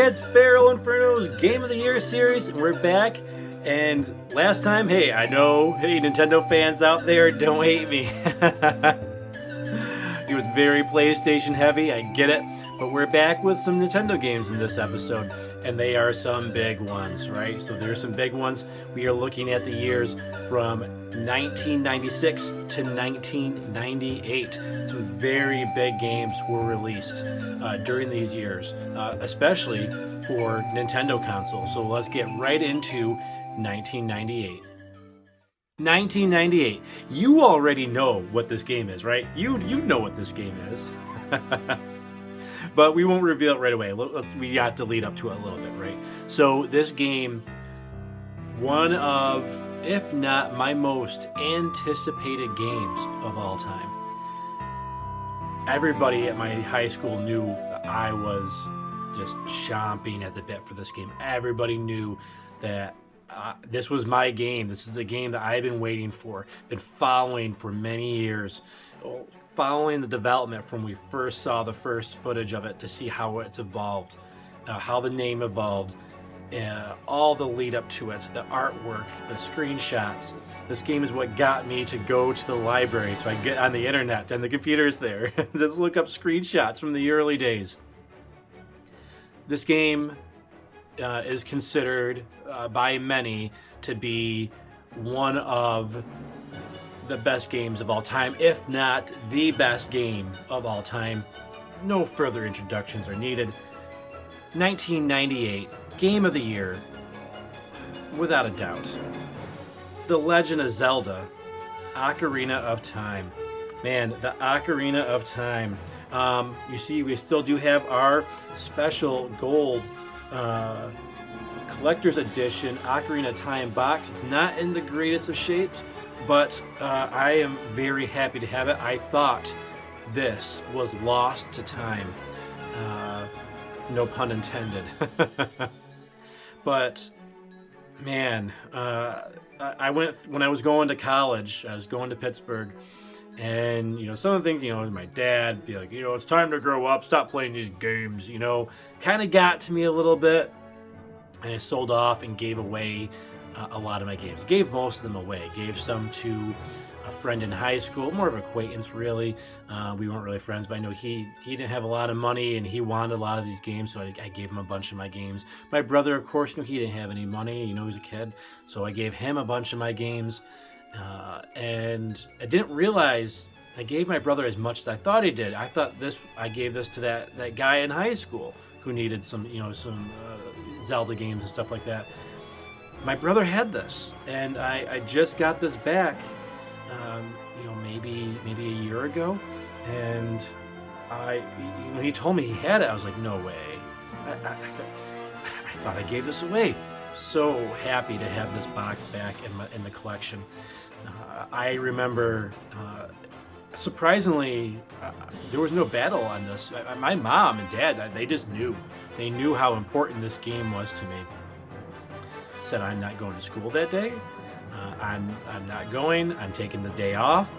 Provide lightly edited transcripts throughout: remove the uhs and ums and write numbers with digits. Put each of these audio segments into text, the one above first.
it's FeralInferno's Game of the Year series, and we're back. And last time, hey, I know, hey, Nintendo fans out there, don't hate me. It was very PlayStation heavy, I get it. But we're back with some Nintendo games in this episode, and they are some big ones, right? So there's some big ones. We are looking at the years from 1996 to 1998. Some very big games were released during these years, especially for Nintendo consoles. So let's get right into 1998. 1998. You already know what this game is, right? You know what this game is. But we won't reveal it right away. We have to lead up to it a little bit, right? So this game, one of, if not my most anticipated games of all time. Everybody at my high school knew I was just chomping at the bit for this game. Everybody knew that this was my game. This is the game that I've been waiting for, been following for many years. Following the development from we first saw the first footage of it to see how it's evolved, how the name evolved, all the lead up to it, the artwork, the screenshots. This game is what got me to go to the library so I get on the internet and the computer's there. Just look up screenshots from the early days. This game is considered by many to be one of the best games of all time, if not the best game of all time. No further introductions are needed. 1998, Game of the Year, without a doubt. The Legend of Zelda, Ocarina of Time. Man, the Ocarina of Time. You see, we still do have our special gold collector's edition Ocarina of Time box. It's not in the greatest of shapes, but I am very happy to have it. I thought this was lost to time. No pun intended. But, man, I went, when I was going to college, I was going to Pittsburgh, and, some of the things, my dad be like, it's time to grow up, stop playing these games, kind of got to me a little bit, and I sold off and gave away a lot of my games. Gave most of them away. Gave some to a friend in high school, more of an acquaintance really. We weren't really friends, but I know he didn't have a lot of money and he wanted a lot of these games, so I gave him a bunch of my games. My brother, of course, he didn't have any money, he was a kid, so I gave him a bunch of my games. And I didn't realize I gave my brother as much as I thought he did. I thought I gave this to that guy in high school who needed some Zelda games and stuff like that. My brother had this, and I just got this back, maybe a year ago, and when he told me he had it, I was like, no way. I thought I gave this away. So happy to have this box back in the collection. I remember, surprisingly, there was no battle on this. My mom and dad, they just knew. They knew how important this game was to me. Said, I'm not going to school that day. I'm not going. I'm taking the day off.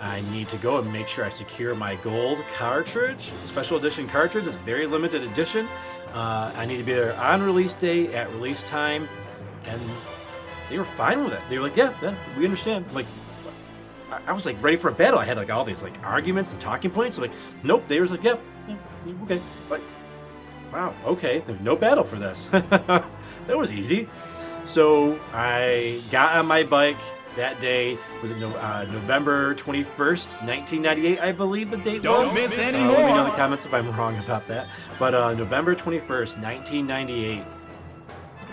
I need to go and make sure I secure my gold cartridge, special edition cartridge. It's a very limited edition. I need to be there on release day, at release time, and they were fine with it. They were like, yeah, we understand. Like, I was like ready for a battle. I had like all these like arguments and talking points. So, like, nope. They was like, yeah, okay. But wow, okay. There's no battle for this. That was easy. So I got on my bike that day. Was it November 21st, 1998, I believe the date was? Don't miss any more. Let me know in the comments if I'm wrong about that. But November 21st, 1998,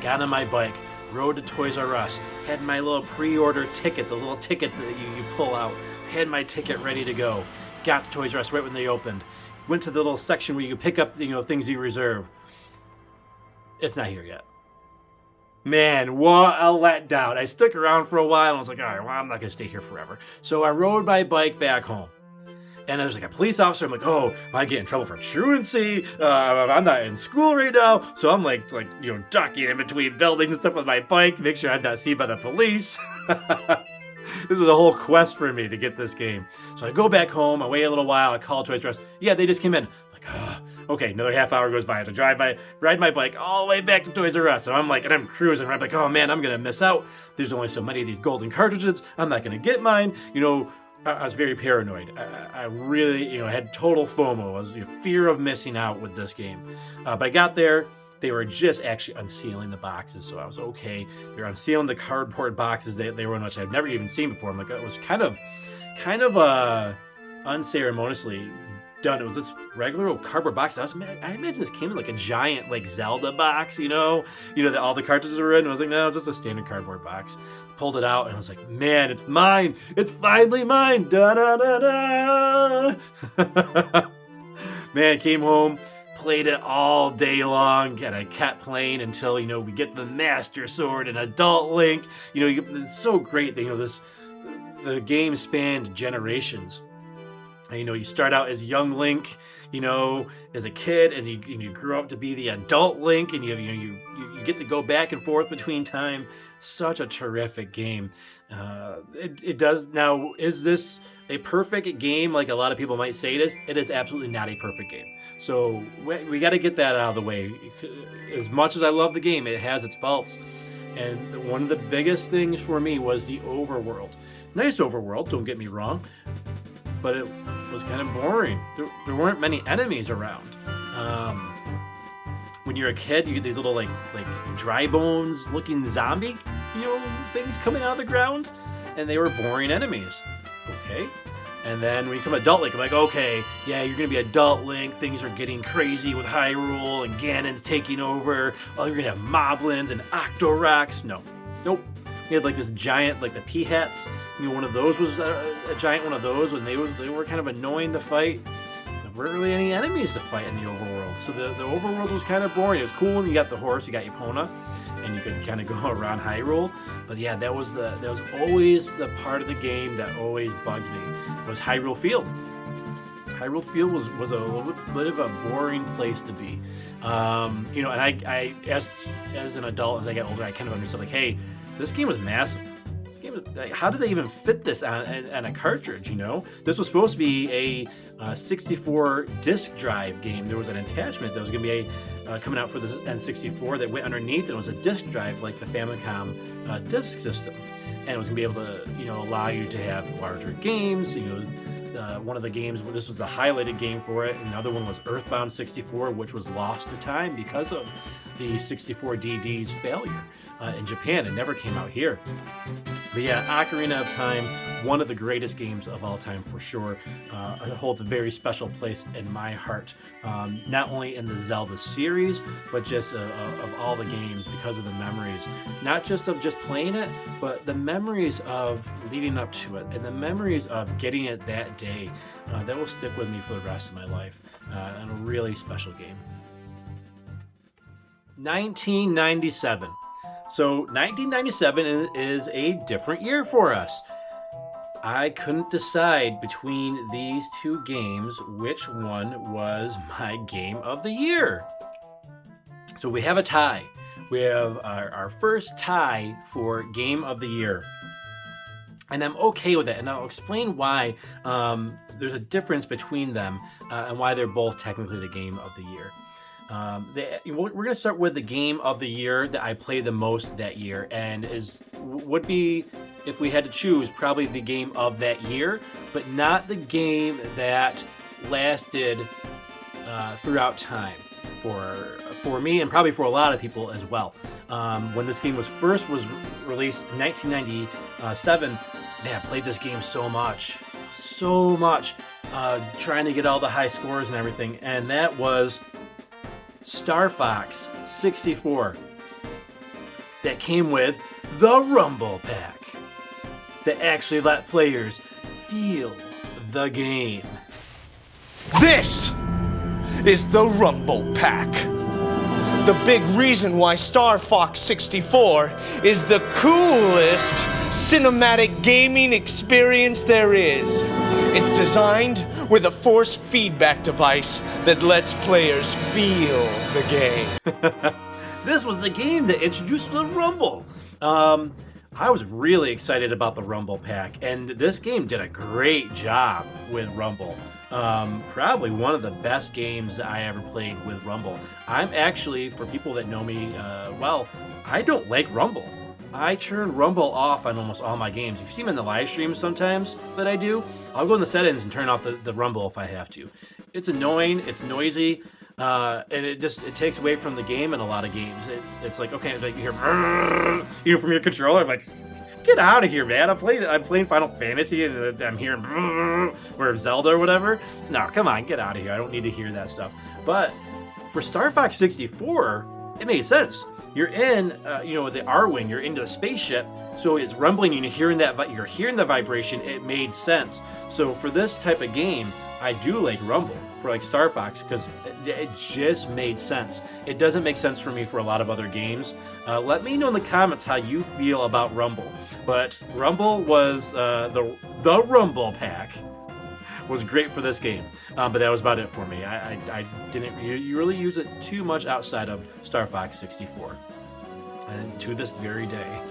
got on my bike, rode to Toys R Us, had my little pre-order ticket, those little tickets that you pull out, had my ticket ready to go. Got to Toys R Us right when they opened. Went to the little section where you could pick up things you reserve. It's not here yet. Man, what a letdown. I stuck around for a while and I was like, all right, well, I'm not going to stay here forever. So I rode my bike back home. And there's like a police officer. I'm like, oh, I get in trouble for truancy. I'm not in school right now. So I'm like ducking in between buildings and stuff with my bike to make sure I'm not seen by the police. This was a whole quest for me to get this game. So I go back home. I wait a little while. I call Toys R Us. Yeah, they just came in. I'm like, oh, Okay, another half hour goes by. I have to ride my bike all the way back to Toys R Us. So I'm like, and I'm cruising. I'm like, oh man, I'm gonna miss out. There's only so many of these golden cartridges. I'm not gonna get mine. You know, I was very paranoid. I really, you know, had total FOMO. I was fear of missing out with this game. But I got there. They were just actually unsealing the boxes, so I was okay. They were unsealing the cardboard boxes. They were in which I've never even seen before. I'm like, it was kind of unceremoniously done. It was this regular old cardboard box. I imagine this came in like a giant like Zelda box, you know that all the cartridges were in. I was like, no, it was just a standard cardboard box. Pulled it out and I was like, man, it's mine. It's finally mine. Da da da da. Man, came home, played it all day long, and I kept playing until, you know, we get the Master Sword and Adult Link. You know, it's so great that, you know, the game spanned generations. And, you know, you start out as young Link, you know, as a kid, and you grow up to be the adult Link, and you get to go back and forth between time. Such a terrific game. It does. Now, is this a perfect game like a lot of people might say it is? It is absolutely not a perfect game. So we got to get that out of the way. As much as I love the game, it has its faults. And one of the biggest things for me was the overworld. Nice overworld, don't get me wrong, but it was kind of boring. There weren't many enemies around. When you're a kid, you get these little like dry bones looking zombie, you know, things coming out of the ground, and they were boring enemies. Okay. And then when you become adult Link, I'm like, okay, yeah, you're gonna be adult Link. Things are getting crazy with Hyrule and Ganon's taking over. Oh, you're gonna have Moblins and Octoroks. Nope. We had like this giant, like the Peahats. You know, one of those was a giant one of those, and they were kind of annoying to fight. There weren't really any enemies to fight in the overworld, so the overworld was kind of boring. It was cool when you got the horse, you got Epona, and you could kind of go around Hyrule. But yeah, that was always the part of the game that always bugged me, was Hyrule Field. Hyrule Field was a little bit of a boring place to be. You know, and I as an adult, as I got older, I kind of understood, like, hey, this game was massive. This game was, like, how did they even fit this on a cartridge, you know? This was supposed to be a 64 disc drive game. There was an attachment that was going to be coming out for the N64 that went underneath, and it was a disc drive like the Famicom disc system. And it was going to be able to, you know, allow you to have larger games. You know, one of the games, this was the highlighted game for it, and the other one was Earthbound 64, which was lost to time because of the 64DD's failure in Japan. It never came out here. But yeah, Ocarina of Time, one of the greatest games of all time for sure. It holds a very special place in my heart, not only in the Zelda series, but just of all the games, because of the memories. Not just of just playing it, but the memories of leading up to it, and the memories of getting it that day. That will stick with me for the rest of my life, and a really special game. 1997. So 1997 is a different year for us. I couldn't decide between these two games which one was my game of the year. So we have a tie. We have our first tie for game of the year. And I'm okay with it, and I'll explain why there's a difference between them and why they're both technically the game of the year. We're going to start with the game of the year that I played the most that year, and would be, if we had to choose, probably the game of that year, but not the game that lasted throughout time for me, and probably for a lot of people as well. When this game was released in 1997, man, I played this game so much, trying to get all the high scores and everything, and that was Star Fox 64, that came with the Rumble Pack, that actually let players feel the game. This is the Rumble Pack. The big reason why Star Fox 64 is the coolest cinematic gaming experience there is. It's designed with a force feedback device that lets players feel the game. This was a game that introduced the Rumble. I was really excited about the Rumble Pack, and this game did a great job with Rumble. Probably one of the best games I ever played with Rumble. I'm actually, for people that know me well, I don't like Rumble. I turn Rumble off on almost all my games. If you see me in the live streams sometimes that I do, I'll go in the settings and turn off the Rumble if I have to. It's annoying, it's noisy, and it takes away from the game in a lot of games. It's like, okay, like you hear from your controller, I'm like, get out of here, man. I'm playing Final Fantasy and I'm hearing or Zelda or whatever. No, come on, get out of here. I don't need to hear that stuff. But for Star Fox 64, it made sense. You're in, the R-wing. You're into the spaceship, so it's rumbling and you're hearing the vibration. It made sense. So for this type of game, I do like Rumble for like Star Fox because it just made sense. It doesn't make sense for me for a lot of other games. Let me know in the comments how you feel about Rumble. But Rumble was the Rumble Pack was great for this game. But that was about it for me. I didn't really use it too much outside of Star Fox 64. And to this very day.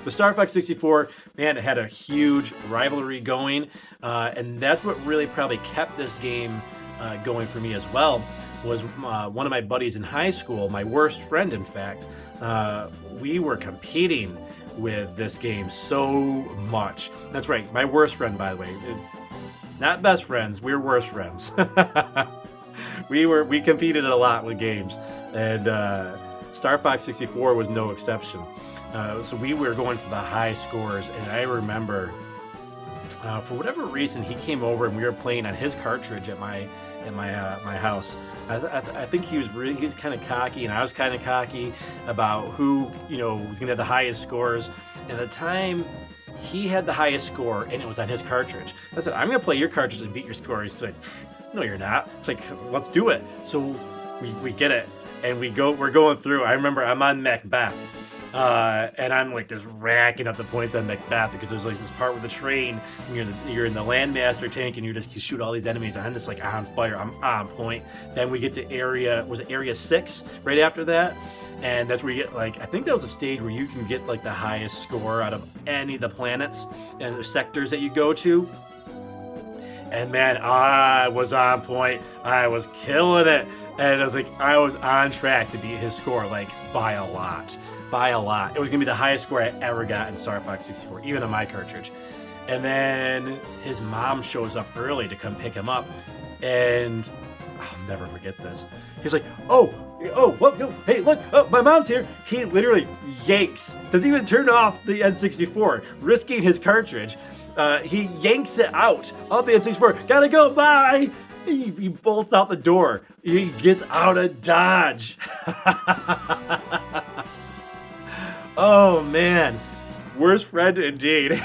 The Star Fox 64, man, it had a huge rivalry going. And that's what really probably kept this game going for me as well, was one of my buddies in high school, my worst friend, in fact. We were competing with this game so much. That's right, my worst friend, by the way. Not best friends, we were worst friends. we competed a lot with games, and Star Fox 64 was no exception. So we were going for the high scores, and I remember, for whatever reason, he came over and we were playing on his cartridge at my house. I think he's kind of cocky, and I was kind of cocky about who was gonna have the highest scores. And at the time, he had the highest score, and it was on his cartridge. I said, I'm gonna play your cartridge and beat your score. He's like, no, you're not. It's like, let's do it. So we get it, and we're going through. I remember I'm on Macbeth. And I'm like just racking up the points on Macbeth because there's like this part with the train and you're in the Landmaster tank and you shoot all these enemies and I'm just like on fire. I'm on point. Then we get to area 6 right after that, and that's where you get I think that was a stage where you can get the highest score out of any of the planets and the sectors that you go to. And man, I was on point. I was killing it, and I was on track to beat his score by a lot. It was gonna be the highest score I ever got in Star Fox 64, even on my cartridge. And then his mom shows up early to come pick him up, and I'll never forget this. He's like, hey, look, my mom's here. He literally yanks, doesn't even turn off the N64, risking his cartridge. He yanks it out of the N64. Gotta go, bye. He bolts out the door. He gets out of Dodge. Oh man, worst friend indeed.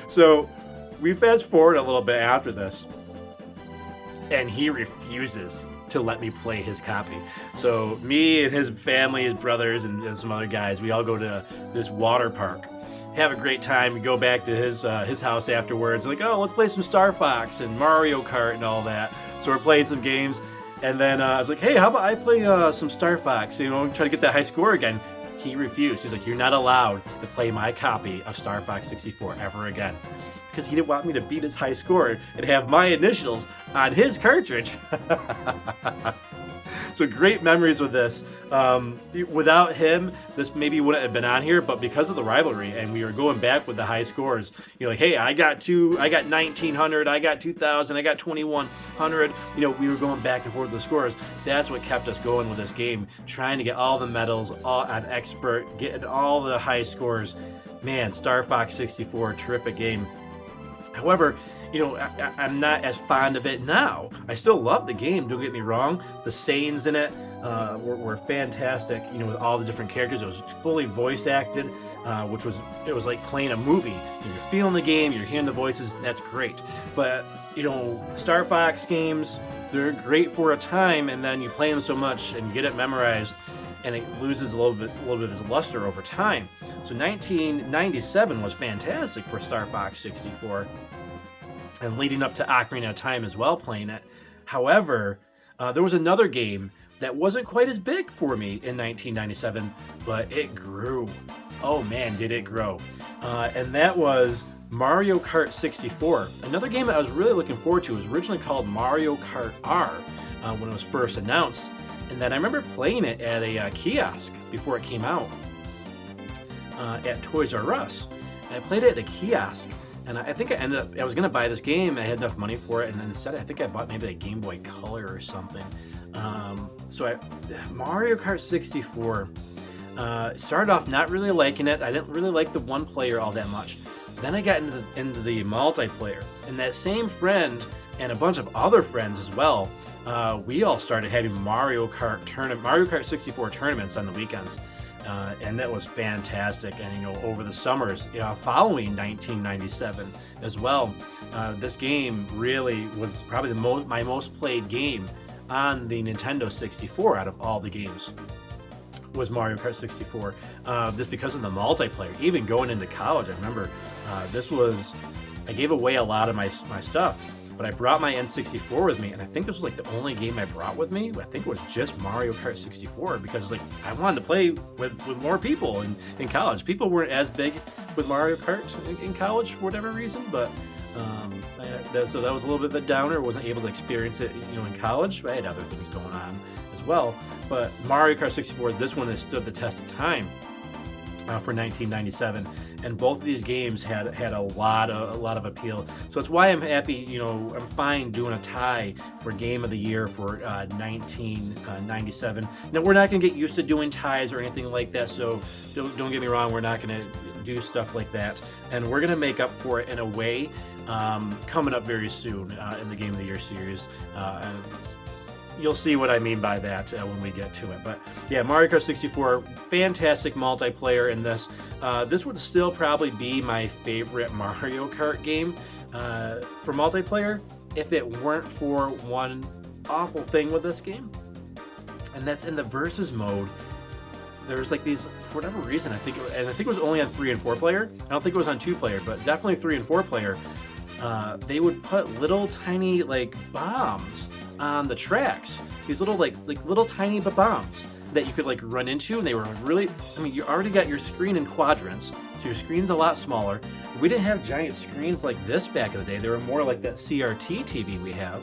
So we fast forward a little bit after this, and he refuses to let me play his copy. So me and his family, his brothers, and some other guys, we all go to this water park, have a great time. We go back to his house afterwards, let's play some Star Fox and Mario Kart and all that. So we're playing some games, and then I was like, hey, how about I play some Star Fox, try to get that high score again. He refused. He's like, you're not allowed to play my copy of Star Fox 64 ever again. Because he didn't want me to beat his high score and have my initials on his cartridge. So great memories with this. Without him, this maybe wouldn't have been on here, but because of the rivalry and we were going back with the high scores, you're like, hey, I got 1900, I got 2000, I got 2100. We were going back and forth with the scores. That's what kept us going with this game, trying to get all the medals, all on expert, getting all the high scores. Man, Star Fox 64, terrific game. However, I'm not as fond of it now. I still love the game, don't get me wrong. The sayings in it were fantastic, with all the different characters. It was fully voice acted, which was like playing a movie. You're feeling the game, you're hearing the voices, that's great. But, Star Fox games, they're great for a time, and then you play them so much and you get it memorized, and it loses a little bit of its luster over time. So 1997 was fantastic for Star Fox 64. And leading up to Ocarina of Time as well, playing it. However, there was another game that wasn't quite as big for me in 1997, but it grew. oh man, did it grow. And that was Mario Kart 64. Another game that I was really looking forward to was originally called Mario Kart R when it was first announced. And then I remember playing it at a kiosk before it came out at Toys R Us. And I played it at a kiosk. And I think I was going to buy this game. I had enough money for it. And then instead, I think I bought maybe a Game Boy Color or something. Mario Kart 64 started off not really liking it. I didn't really like the one player all that much. Then I got into the multiplayer. And that same friend and a bunch of other friends as well, we all started having Mario Kart 64 tournaments on the weekends. And that was fantastic. And over the summers following 1997 as well, this game really was probably my most played game on the Nintendo 64 out of all the games. Was Mario Kart 64, just because of the multiplayer. Even going into college, I remember I gave away a lot of my stuff. But I brought my N64 with me, and I think this was like the only game I brought with me. I think it was just Mario Kart 64 because I wanted to play with more people in college. People weren't as big with Mario Kart in college for whatever reason, but so that was a little bit of a downer. Wasn't able to experience it in college. But I had other things going on as well. But Mario Kart 64, this one has stood the test of time for 1997. And both of these games had a lot of appeal. So it's why I'm happy, I'm fine doing a tie for Game of the Year for 1997. Now, we're not going to get used to doing ties or anything like that, so don't get me wrong, we're not going to do stuff like that. And we're going to make up for it in a way coming up very soon in the Game of the Year series. You'll see what I mean by that when we get to it. But yeah, Mario Kart 64, fantastic multiplayer in this. This would still probably be my favorite Mario Kart game for multiplayer if it weren't for one awful thing with this game. And that's in the versus mode. There's like these, for whatever reason, I think it was only on 3 and 4 player. I don't think it was on 2 player, but definitely 3 and 4 player. They would put little tiny bombs on the tracks, these little little tiny bombs that you could run into, and they were really, you already got your screen in quadrants, so your screen's a lot smaller. We didn't have giant screens like this back in the day. They were more like that CRT TV we have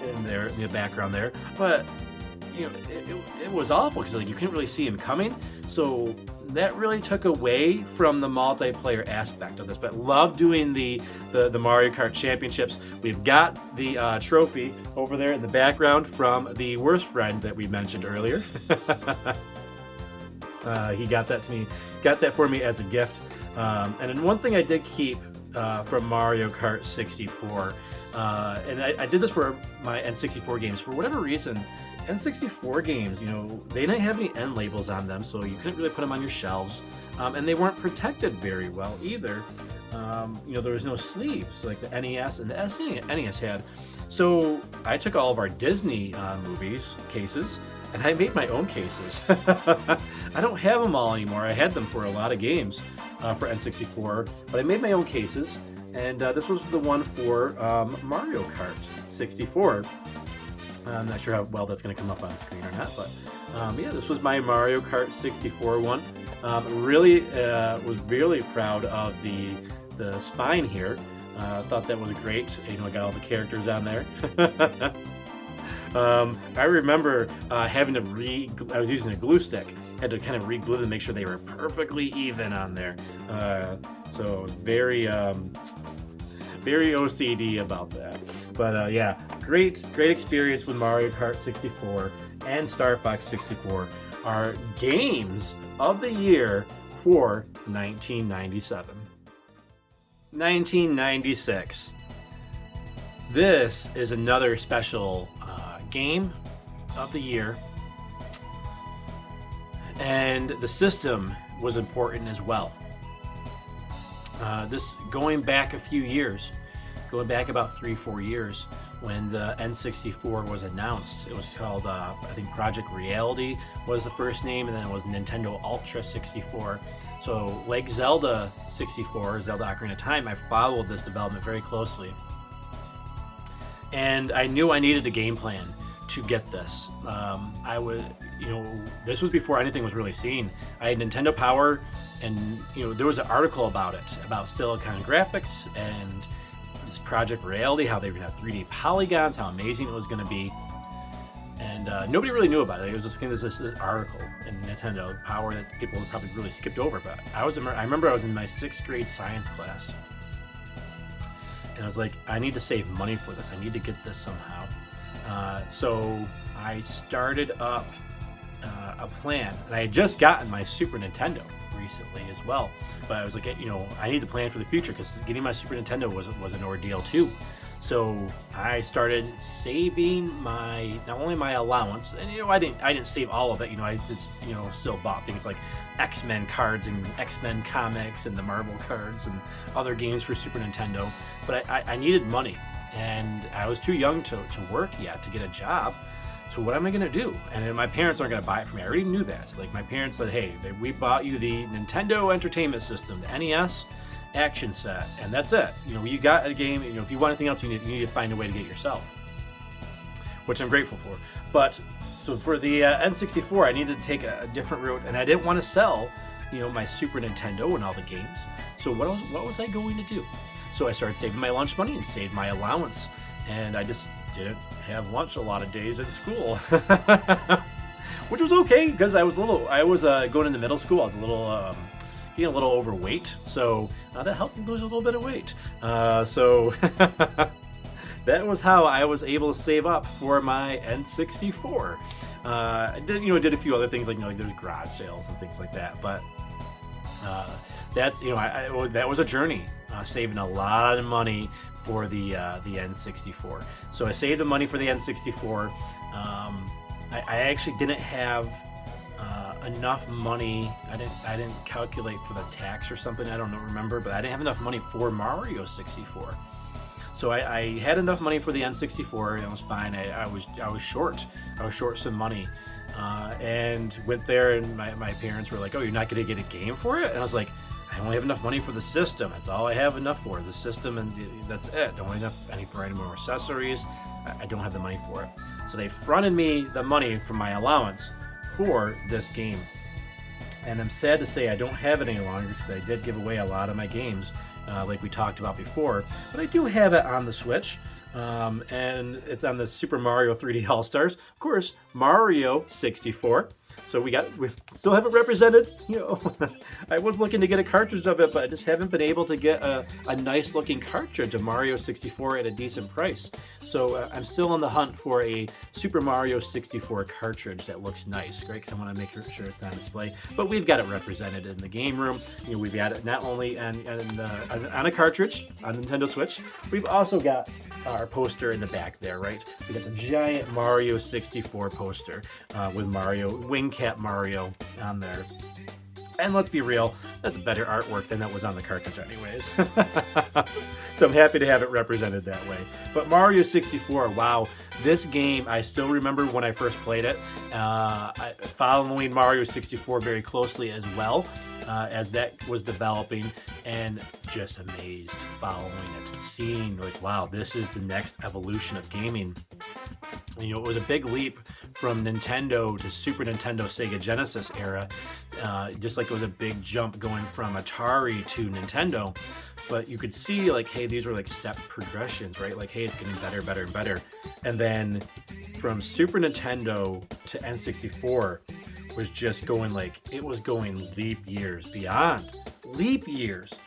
in the background there, but it was awful because you couldn't really see them coming, so that really took away from the multiplayer aspect of this. But love doing the Mario Kart Championships. We've got the trophy over there in the background from the worst friend that we mentioned earlier. He got that for me as a gift. And then one thing I did keep from Mario Kart 64, and I did this for my N64 games. For whatever reason, N64 games, they didn't have any end labels on them, so you couldn't really put them on your shelves, and they weren't protected very well either. There was no sleeves like the NES and the SNES had. So I took all of our Disney movies cases, and I made my own cases. I don't have them all anymore. I had them for a lot of games for N64, but I made my own cases, and this was the one for Mario Kart 64. I'm not sure how well that's going to come up on screen or not, but yeah, this was my Mario Kart 64 one. Really was really proud of the spine here. Thought that was great. I got all the characters on there. I remember having to I was using a glue stick. Had to kind of re-glue them to make sure they were perfectly even on there. So very OCD about that. But yeah, great experience with Mario Kart 64 and Star Fox 64 are games of the year for 1997. 1996. This is another special game of the year, and the system was important as well. This going back a few years, going back about 3-4 years, when the N64 was announced. It was called, I think Project Reality was the first name, and then it was Nintendo Ultra 64. So like Zelda 64, Zelda Ocarina of Time, I followed this development very closely. And I knew I needed a game plan to get this. I was, this was before anything was really seen. I had Nintendo Power, and there was an article about it, about Silicon Graphics and this Project Reality, how they were gonna have 3D polygons, how amazing it was gonna be. And nobody really knew about it. It was just this article in Nintendo Power that people probably really skipped over. But I remember I was in my 6th grade science class, and I was like, I need to save money for this. I need to get this somehow. So I started up a plan, and I had just gotten my Super Nintendo recently as well. But I was like, I need to plan for the future, because getting my Super Nintendo was an ordeal too. So I started saving not only my allowance, and I didn't save all of it. I just still bought things like X-Men cards and X-Men comics and the Marvel cards and other games for Super Nintendo. But I needed money, and I was too young to work yet, to get a job. So what am I gonna do? And then my parents aren't gonna buy it for me. I already knew that. Like, my parents said, hey, we bought you the Nintendo Entertainment System, the NES action set, and that's it. You got a game. If you want anything else, you need to find a way to get it yourself, which I'm grateful for. But so for the N64, I needed to take a different route, and I didn't want to sell my Super Nintendo and all the games. So what was I going to do? So I started saving my lunch money and saved my allowance, and I just didn't have lunch a lot of days at school. Which was okay, because I was going into middle school. I was getting a little overweight, so that helped me lose a little bit of weight. So that was how I was able to save up for my N64. I did a few other things, like there's garage sales and things like that. But that's that was a journey, saving a lot of money for the N64. So I saved the money for the N64. I actually didn't have enough money. I didn't calculate for the tax or something. I don't remember, but I didn't have enough money for Mario 64. So I had enough money for the N64, and it was fine. I was short. I was short some money, and went there, and my parents were like, "Oh, you're not going to get a game for it?" And I was like, "I only have enough money for the system. That's all I have enough for, the system, and that's it. Don't have enough for any more accessories. I don't have the money for it." So they fronted me the money from my allowance for this game, and I'm sad to say I don't have it any longer, because I did give away a lot of my games, like we talked about before. But I do have it on the Switch, and it's on the Super Mario 3D All-Stars, of course, Mario 64. So we still have it represented. I was looking to get a cartridge of it, but I just haven't been able to get a nice looking cartridge of Mario 64 at a decent price. So I'm still on the hunt for a Super Mario 64 cartridge that looks nice, right? Because I want to make sure it's on display. But we've got it represented in the game room. We've got it not only on a cartridge on Nintendo Switch. We've also got our poster in the back there, right? We got the giant Mario 64 poster with Wing Cap Mario on there. And let's be real, that's better artwork than that was on the cartridge anyways. So I'm happy to have it represented that way. But Mario 64, wow, this game, I still remember when I first played it, following Mario 64 very closely as well, as that was developing, and just amazed following it, seeing like, wow, this is the next evolution of gaming. It was a big leap from Nintendo to Super Nintendo, Sega Genesis era, just like it was a big jump going from Atari to Nintendo. But you could see, like, hey, these were like step progressions, right? Like, hey, it's getting better, better, and better. And then from Super Nintendo to N64 was just going going leap years beyond leap years.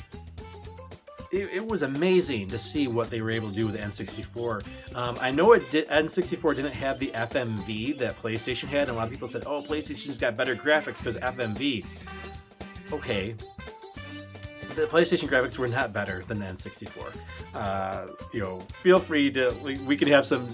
It was amazing to see what they were able to do with the N64. I know N64 didn't have the FMV that PlayStation had, and a lot of people said, oh, PlayStation's got better graphics because FMV. Okay. The PlayStation graphics were not better than the N64. Feel free to, we could have some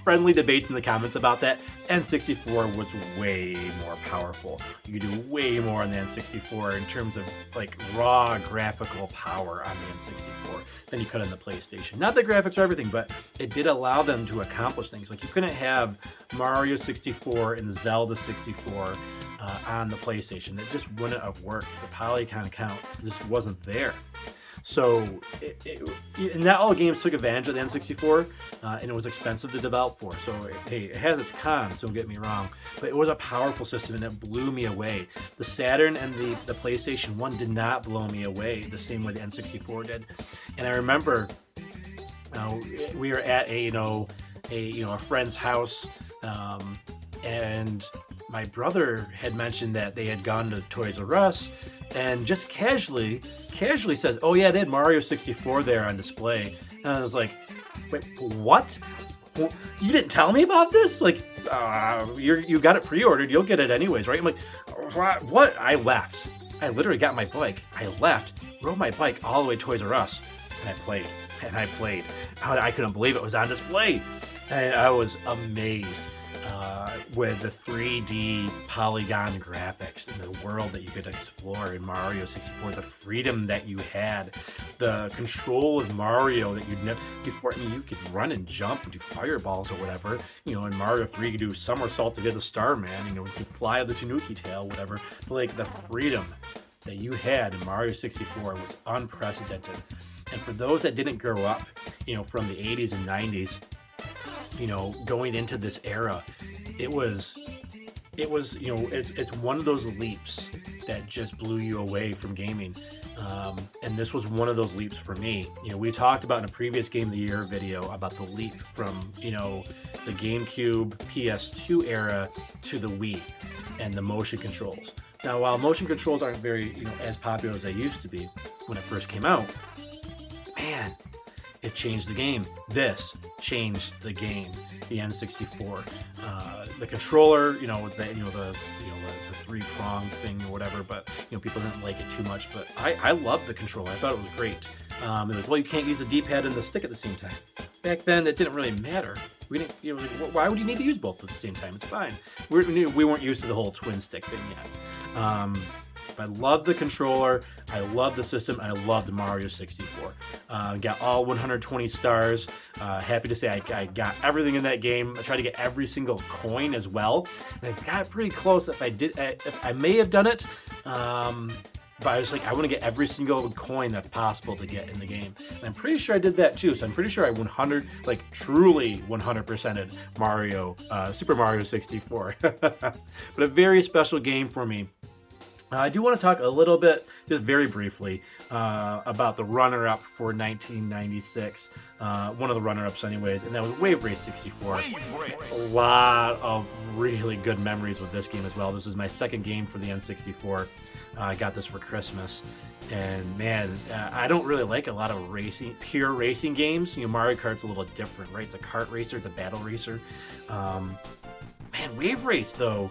friendly debates in the comments about that. N64 was way more powerful. You could do way more on the N64 in terms of like raw graphical power on the N64 than you could on the PlayStation. Not that graphics are everything, but it did allow them to accomplish things. Like, you couldn't have Mario 64 and Zelda 64 on the PlayStation. It just wouldn't have worked. The polygon count just wasn't there. So, and not all games took advantage of the N64, and it was expensive to develop for. So, hey, it has its cons, don't get me wrong, but it was a powerful system and it blew me away. The Saturn and the PlayStation 1 did not blow me away the same way the N64 did. And I remember we were at a friend's house, and my brother had mentioned that they had gone to Toys R Us, and just casually says, "Oh yeah, they had Mario 64 there on display." And I was like, "Wait, what? You didn't tell me about this? Like, you got it pre-ordered. You'll get it anyways, right?" I'm like, "What?" I left. I literally got my bike. I left, rode my bike all the way to Toys R Us, and I played. I couldn't believe it was on display, and I was amazed with the 3D polygon graphics and the world that you could explore in Mario 64, the freedom that you had, the control of Mario that you'd never before. I mean, you could run and jump and do fireballs or whatever. In Mario 3, you could do somersault to get the star, man. You could fly the Tanuki tail, whatever. But like the freedom that you had in Mario 64 was unprecedented. And for those that didn't grow up, from the 80s and 90s, going into this era, it's one of those leaps that just blew you away from gaming. And this was one of those leaps for me. We talked about in a previous Game of the Year video about the leap from, the GameCube PS2 era to the Wii and the motion controls. Now, while motion controls aren't very, as popular as they used to be when it first came out, man, it changed the game. This changed the game. The N64, the controller, was that the 3-prong thing or whatever, but people didn't like it too much. But I loved the controller. I thought it was great. Well, you can't use the D-pad and the stick at the same time. Back then, it didn't really matter. We didn't, why would you need to use both at the same time? It's fine. We weren't used to the whole twin stick thing yet. I loved the controller, I loved the system, and I loved Mario 64. Got all 120 stars. Happy to say I got everything in that game. I tried to get every single coin as well, and I got pretty close. If I may have done it, but I was like, I want to get every single coin that's possible to get in the game. And I'm pretty sure I did that too. So I'm pretty sure I truly 100%ed Super Mario 64. But a very special game for me. I do want to talk a little bit, just very briefly, about the runner-up for 1996. One of the runner-ups anyways, and that was Wave Race 64. A lot of really good memories with this game as well. This is my second game for the N64. I got this for Christmas. And man, I don't really like a lot of pure racing games. Mario Kart's a little different, right? It's a kart racer, it's a battle racer. Man, Wave Race though,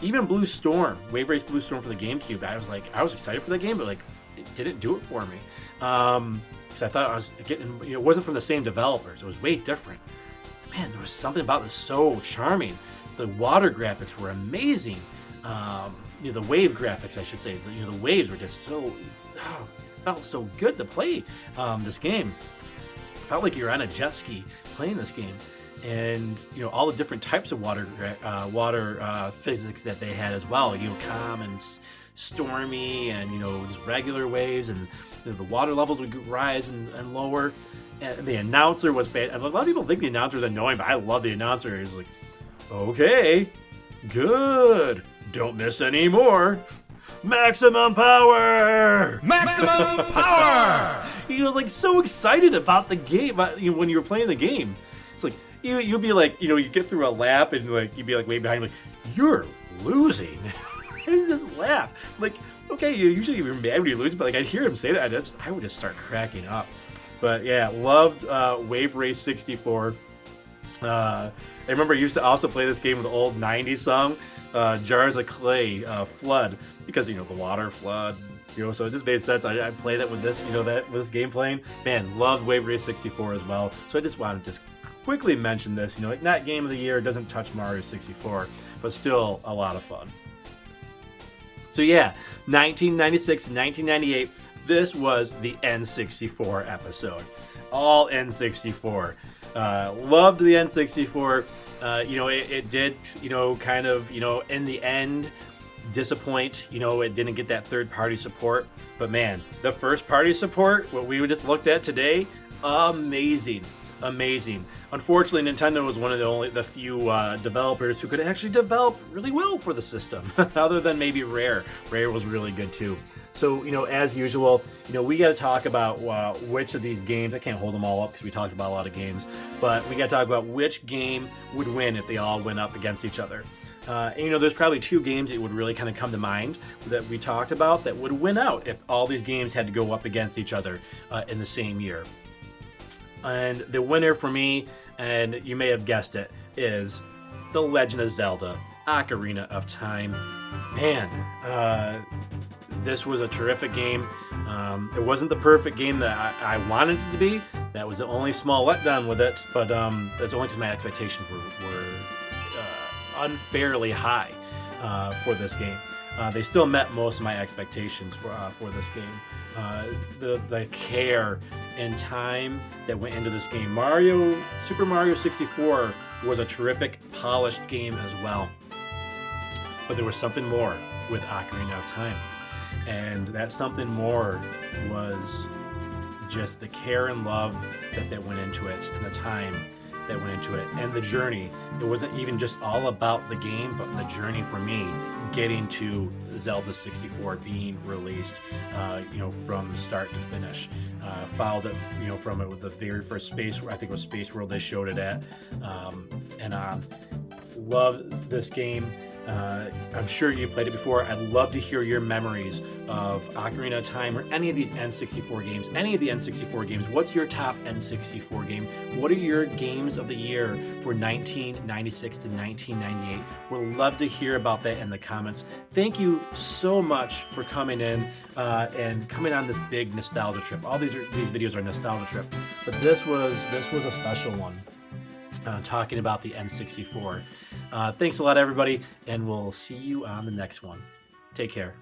even Wave Race Blue Storm for the GameCube, I was excited for that game, but it didn't do it for me. Because I thought I was getting, it wasn't from the same developers. It was way different. Man, there was something about this so charming. The water graphics were amazing. The wave graphics, I should say. The waves were just so, it felt so good to play this game. It felt like you're on a jet ski playing this game. And all the different types of water physics that they had as well. Calm and stormy, and just regular waves, and the water levels would rise and lower. And the announcer was bad. A lot of people think the announcer is annoying, but I love the announcer. He's like, "Okay, good, don't miss any more. Maximum power! Maximum power!" He was so excited about the game when you were playing the game. It's like, you'd be like, you get through a lap and you'd be way behind, you're losing. He just laugh. Okay, usually you're mad when you lose, but I'd hear him say that, I would just start cracking up. But yeah, loved Wave Race 64. I remember I used to also play this game with the old 90s song, Jars of Clay, Flood, because the water flood. So it just made sense. I played it with this, with this game playing. Man, loved Wave Race 64 as well. So I just wanted to quickly mention this. Not Game of the Year, doesn't touch Mario 64, but still a lot of fun. So yeah, 1996 and 1998, this was the N64 episode. All N64. Loved the N64. It did, kind of, in the end, disappoint, you know, it didn't get that third-party support. But man, the first-party support, what we just looked at today, amazing. Amazing. Unfortunately, Nintendo was one of the few developers who could actually develop really well for the system, other than maybe Rare. Rare was really good too. So, you know, as usual, you know, we got to talk about which of these games. I can't hold them all up because we talked about a lot of games, but we got to talk about which game would win if they all went up against each other. And, you know, there's probably two games that would really kind of come to mind that we talked about that would win out if all these games had to go up against each other in the same year. And the winner for me, and you may have guessed it, is The Legend of Zelda: Ocarina of Time. Man, this was a terrific game. It wasn't the perfect game that I wanted it to be. That was the only small letdown with it, but that's only because my expectations were unfairly high for this game. They still met most of my expectations for this game. The care and time that went into this game. Super Mario 64 was a terrific, polished game as well. But there was something more with Ocarina of Time. And that something more was just the care and love that went into it, and the time that went into it, and the journey. It wasn't even just all about the game, but the journey for me getting to Zelda 64 being released, you know, from start to finish. Followed it, you know, from it with the very first Space, I think it was Space World they showed it at, and love this game. I'm sure you've played it before. I'd love to hear your memories of Ocarina of Time or any of these N64 games. Any of the N64 games. What's your top N64 game? What are your games of the year for 1996 to 1998? We'd love to hear about that in the comments. Thank you so much for coming in and coming on this big nostalgia trip. All these videos are nostalgia trip, but this was a special one. Talking about the N64. Thanks a lot, everybody, and we'll see you on the next one. Take care.